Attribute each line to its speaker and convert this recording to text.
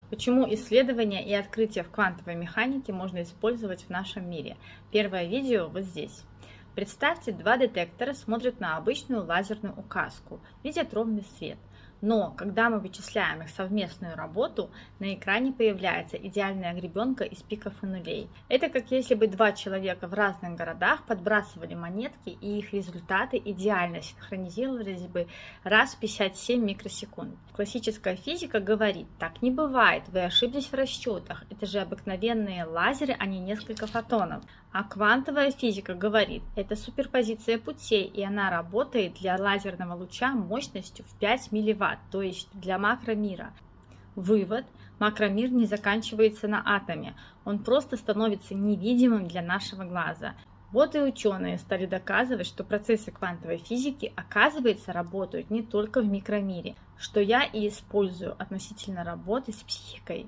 Speaker 1: Почему исследования и открытия в квантовой механике можно использовать в нашем мире? Первое видео вот здесь. Представьте, два детектора смотрят на обычную лазерную указку, видят ровный свет. Но когда мы вычисляем их совместную работу, на экране появляется идеальная гребенка из пиков и нулей. Это как если бы два человека в разных городах подбрасывали монетки, и их результаты идеально синхронизировались бы раз в 57 микросекунд. Классическая физика говорит, так не бывает, вы ошиблись в расчетах, это же обыкновенные лазеры, а не несколько фотонов. А квантовая физика говорит, это суперпозиция путей, и она работает для лазерного луча мощностью в 5 милливатт, то есть для макромира. Вывод: макромир не заканчивается на атоме, он просто становится невидимым для нашего глаза. Вот и ученые стали доказывать, что процессы квантовой физики, оказывается, работают не только в микромире, что я и использую относительно работы с психикой.